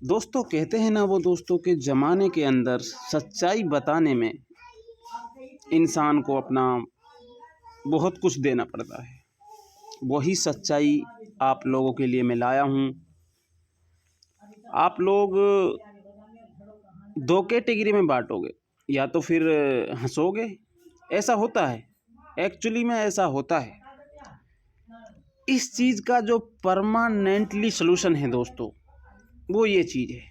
दोस्तों कहते हैं ना वो दोस्तों के ज़माने के अंदर सच्चाई बताने में इंसान को अपना बहुत कुछ देना पड़ता है। वही सच्चाई आप लोगों के लिए मैं लाया हूँ। आप लोग दो कैटेगरी में बांटोगे, या तो फिर हंसोगे। ऐसा होता है, एक्चुअली में ऐसा होता है। इस चीज़ का जो परमानेंटली सलूशन है दोस्तों, वो ये चीज़ है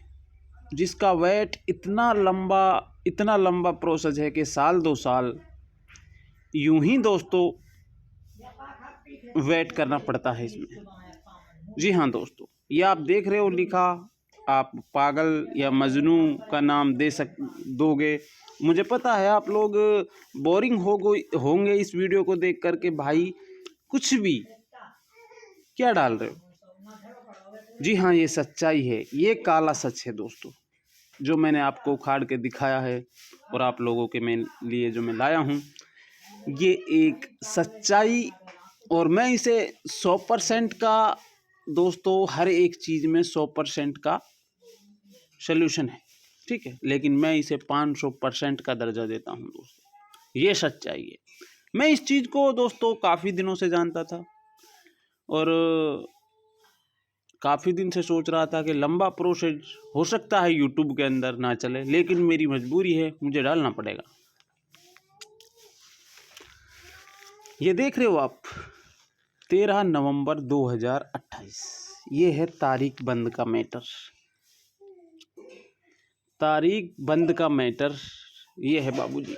जिसका वेट इतना लंबा प्रोसेस है कि साल 2 साल यूं ही दोस्तों वेट करना पड़ता है इसमें। जी हाँ दोस्तों, ये आप देख रहे हो लिखा, आप पागल या मजनू का नाम दोगे। मुझे पता है आप लोग बोरिंग होंगे इस वीडियो को देख करके, भाई कुछ भी क्या डाल रहे हो। जी हाँ, ये सच्चाई है, ये काला सच है दोस्तों, जो मैंने आपको उखाड़ के दिखाया है और आप लोगों के लिए जो मैं लाया हूँ, ये एक सच्चाई। और मैं इसे 100% का दोस्तों, हर एक चीज़ में 100% का सल्यूशन है, ठीक है, लेकिन मैं इसे 500% का दर्जा देता हूँ दोस्तों। ये सच्चाई है। मैं इस चीज़ को दोस्तों काफ़ी दिनों से जानता था और काफ़ी दिन से सोच रहा था कि लंबा प्रोसेस हो सकता है यूट्यूब के अंदर ना चले, लेकिन मेरी मजबूरी है, मुझे डालना पड़ेगा। ये देख रहे हो आप, 13 नवंबर 2028, ये है तारीख बंद का मैटर। तारीख बंद का मैटर ये है बाबूजी।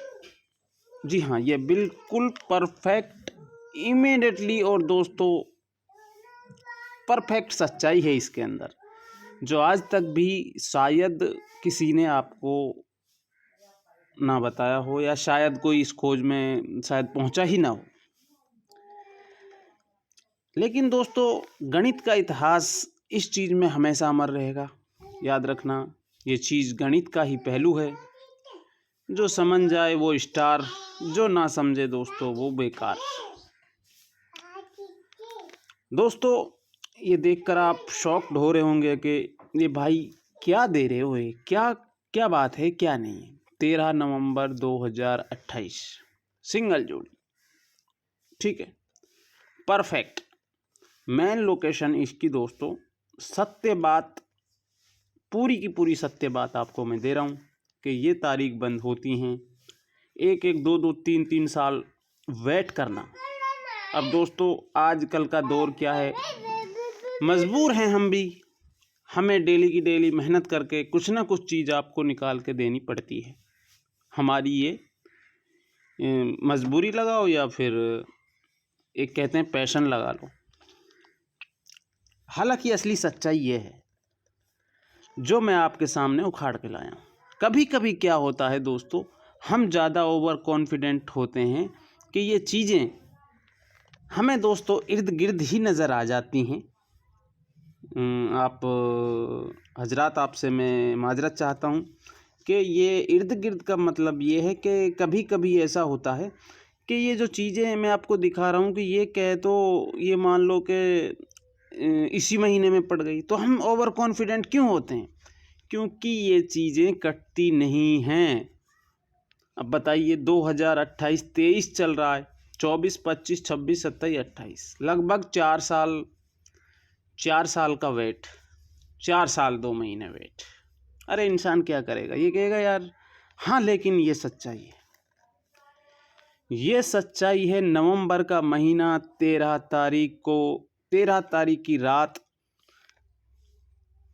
जी हाँ, ये बिल्कुल परफेक्ट, इमीडिएटली और दोस्तों परफेक्ट सच्चाई है इसके अंदर, जो आज तक भी शायद किसी ने आपको ना बताया हो, या शायद कोई इस खोज में शायद पहुंचा ही ना हो। लेकिन दोस्तों, गणित का इतिहास इस चीज़ में हमेशा अमर रहेगा। याद रखना, ये चीज़ गणित का ही पहलू है। जो समझ जाए वो स्टार, जो ना समझे दोस्तों वो बेकार। दोस्तों, ये देखकर आप शॉक्ड हो रहे होंगे कि ये भाई क्या दे रहे हो, ये क्या क्या बात है, क्या नहीं है। 13 नवंबर 2028 सिंगल जोड़ी, ठीक है, परफेक्ट मेन लोकेशन इसकी दोस्तों। सत्य बात, पूरी की पूरी सत्य बात आपको मैं दे रहा हूँ कि ये तारीख बंद होती हैं 1-1, 2-2, 3-3 साल वेट करना। अब दोस्तों, आजकल का दौर क्या है, मजबूर हैं हम भी, हमें डेली की डेली मेहनत करके कुछ ना कुछ चीज़ आपको निकाल के देनी पड़ती है। हमारी ये मजबूरी लगाओ या फिर एक कहते हैं पैशन लगा लो। हालांकि असली सच्चाई ये है जो मैं आपके सामने उखाड़ के लाया हूँ। कभी कभी क्या होता है दोस्तों, हम ज़्यादा ओवर कॉन्फिडेंट होते हैं कि ये चीज़ें हमें दोस्तों इर्द गिर्द ही नज़र आ जाती हैं। आप हजरात, आपसे मैं माजरत चाहता हूँ कि ये इर्द गिर्द का मतलब ये है कि कभी कभी ऐसा होता है कि ये जो चीज़ें मैं आपको दिखा रहा हूँ कि ये कह तो ये मान लो कि इसी महीने में पड़ गई, तो हम ओवर कॉन्फिडेंट क्यों होते हैं? क्योंकि ये चीज़ें कटती नहीं हैं। अब बताइए, 2028 23 चल रहा है, 24 25 26 27 28, लगभग 4 साल का वेट, 4 साल 2 महीने वेट। अरे इंसान क्या करेगा, ये कहेगा यार हाँ, लेकिन ये सच्चाई है। ये सच्चाई है। नवंबर का महीना 13 तारीख को, 13 तारीख की रात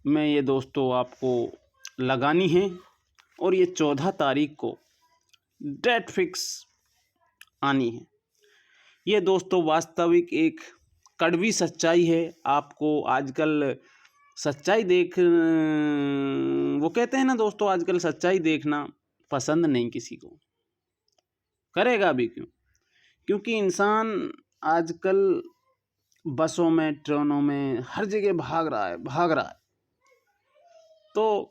में ये दोस्तों आपको लगानी है, और ये 14 तारीख को डेट फिक्स आनी है। ये दोस्तों वास्तविक एक कड़वी सच्चाई है। आपको आजकल सच्चाई वो कहते हैं ना दोस्तों, आजकल सच्चाई देखना पसंद नहीं किसी को, करेगा भी क्यों? क्योंकि इंसान आजकल बसों में, ट्रेनों में, हर जगह भाग रहा है। तो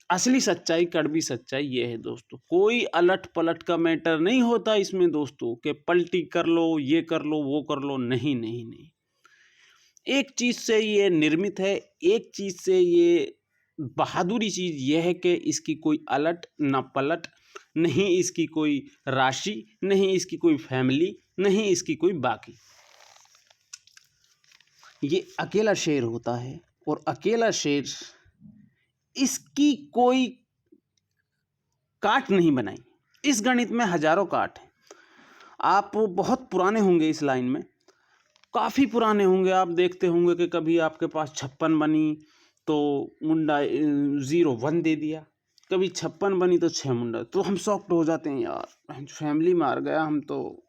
असली सच्चाई, कड़वी सच्चाई ये है दोस्तों, कोई अलट पलट का मैटर नहीं होता इसमें दोस्तों, कि पलटी कर लो, ये कर लो, वो कर लो। नहीं नहीं नहीं, एक चीज़ से ये निर्मित है, एक चीज़ से ये बहादुरी चीज़ यह है कि इसकी कोई अलट न पलट, नहीं इसकी कोई राशि, नहीं इसकी कोई फैमिली, नहीं इसकी कोई बाकी। ये अकेला शेर होता है और अकेला शेर, इसकी कोई काट नहीं बनाई। इस गणित में हजारों काट हैं। आप बहुत पुराने होंगे इस लाइन में, काफ़ी पुराने होंगे, आप देखते होंगे कि कभी आपके पास 56 बनी तो मुंडा 01 दे दिया, कभी 56 बनी तो 6 मुंडा। तो हम शॉक्ड हो जाते हैं, यार फैमिली मार गया, हम तो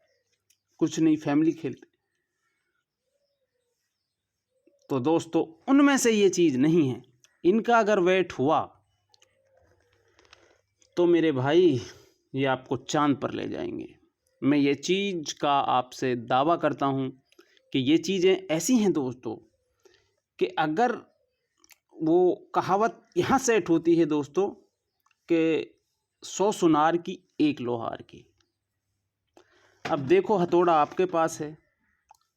कुछ नहीं, फैमिली खेलते। तो दोस्तों उनमें से ये चीज़ नहीं है। इनका अगर वेट हुआ तो मेरे भाई ये आपको चांद पर ले जाएंगे। मैं ये चीज़ का आपसे दावा करता हूँ कि ये चीज़ें ऐसी हैं दोस्तों कि अगर वो कहावत यहाँ सेट होती है दोस्तों कि 100 सुनार की 1 लोहार की। अब देखो हथौड़ा आपके पास है,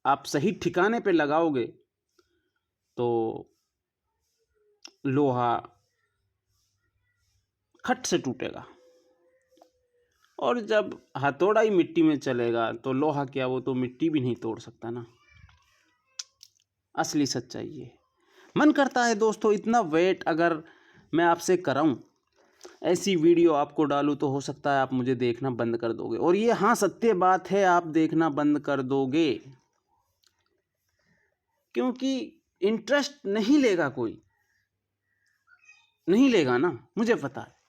आप सही ठिकाने पे लगाओगे तो लोहा खट से टूटेगा, और जब हथौड़ा ही मिट्टी में चलेगा तो लोहा क्या, वो तो मिट्टी भी नहीं तोड़ सकता ना। असली सच्चाई ये। मन करता है दोस्तों इतना वेट अगर मैं आपसे कराऊं, ऐसी वीडियो आपको डालूं, तो हो सकता है आप मुझे देखना बंद कर दोगे। और ये हाँ सत्य बात है, आप देखना बंद कर दोगे, क्योंकि इंटरेस्ट नहीं लेगा, कोई नहीं लेगा ना, मुझे पता है।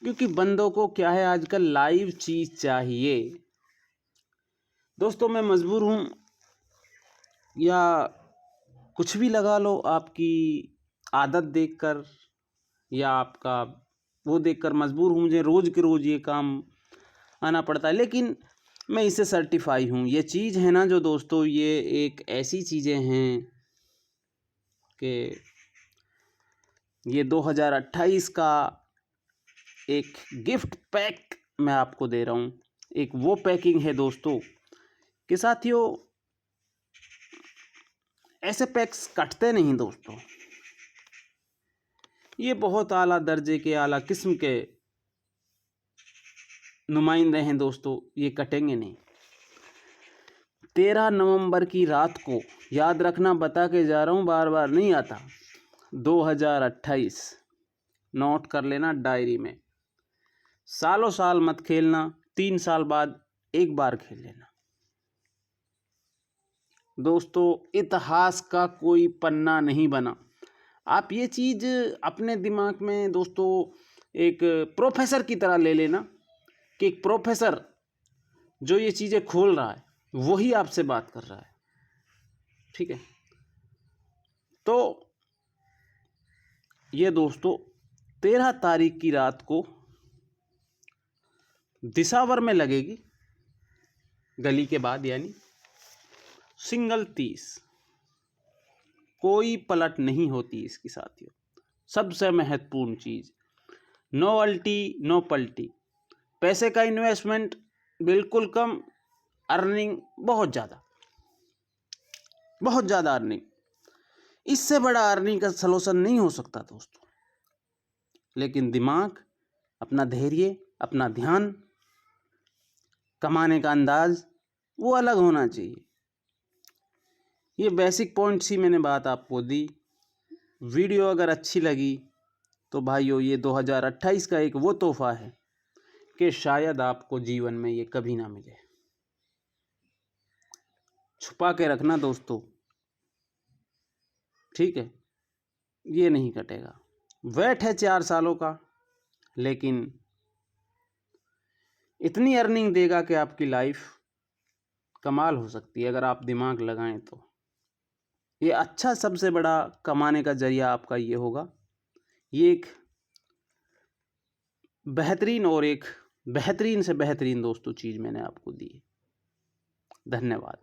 क्योंकि बंदों को क्या है, आजकल लाइव चीज़ चाहिए। दोस्तों मैं मजबूर हूँ, या कुछ भी लगा लो, आपकी आदत देखकर या आपका वो देखकर मजबूर हूँ, मुझे रोज़ के रोज़ ये काम आना पड़ता है। लेकिन मैं इससे सर्टिफाई हूँ। ये चीज़ है ना जो दोस्तों, ये एक ऐसी चीज़ें हैं कि ये 2028 का एक गिफ्ट पैक मैं आपको दे रहा हूँ। एक वो पैकिंग है दोस्तों कि साथियों, ऐसे पैक्स कटते नहीं दोस्तों। ये बहुत आला दर्जे के, आला किस्म के नुमाइंदे हैं दोस्तों, ये कटेंगे नहीं। 13 नवंबर की रात को, याद रखना, बता के जा रहा हूँ, बार बार नहीं आता, 2028 नोट कर लेना डायरी में। सालों साल मत खेलना, 3 साल बाद एक बार खेल लेना दोस्तों। इतिहास का कोई पन्ना नहीं बना। आप ये चीज़ अपने दिमाग में दोस्तों एक प्रोफेसर की तरह ले लेना कि एक प्रोफेसर जो ये चीज़ें खोल रहा है वही आपसे बात कर रहा है, ठीक है। तो ये दोस्तों 13 तारीख की रात को दिसावर में लगेगी, गली के बाद, यानी सिंगल 30। कोई पलट नहीं होती इसकी साथियों। सबसे महत्वपूर्ण चीज़, नो अल्टी नो पल्टी। पैसे का इन्वेस्टमेंट बिल्कुल कम, अर्निंग बहुत ज़्यादा, बहुत ज़्यादा अर्निंग। इससे बड़ा अर्निंग का सलूशन नहीं हो सकता दोस्तों। लेकिन दिमाग, अपना धैर्य, अपना ध्यान, कमाने का अंदाज वो अलग होना चाहिए। ये बेसिक पॉइंट्स ही मैंने बात आपको दी। वीडियो अगर अच्छी लगी तो भाइयों, ये 2028 का एक वो तोहफा है कि शायद आपको जीवन में ये कभी ना मिले। छुपा के रखना दोस्तों, ठीक है, ये नहीं कटेगा। वेट है 4 सालों का, लेकिन इतनी अर्निंग देगा कि आपकी लाइफ कमाल हो सकती है अगर आप दिमाग लगाएं तो। ये अच्छा, सबसे बड़ा कमाने का जरिया आपका ये होगा। ये एक बेहतरीन और एक बेहतरीन से बेहतरीन दोस्तों चीज़ मैंने आपको दी है। धन्यवाद।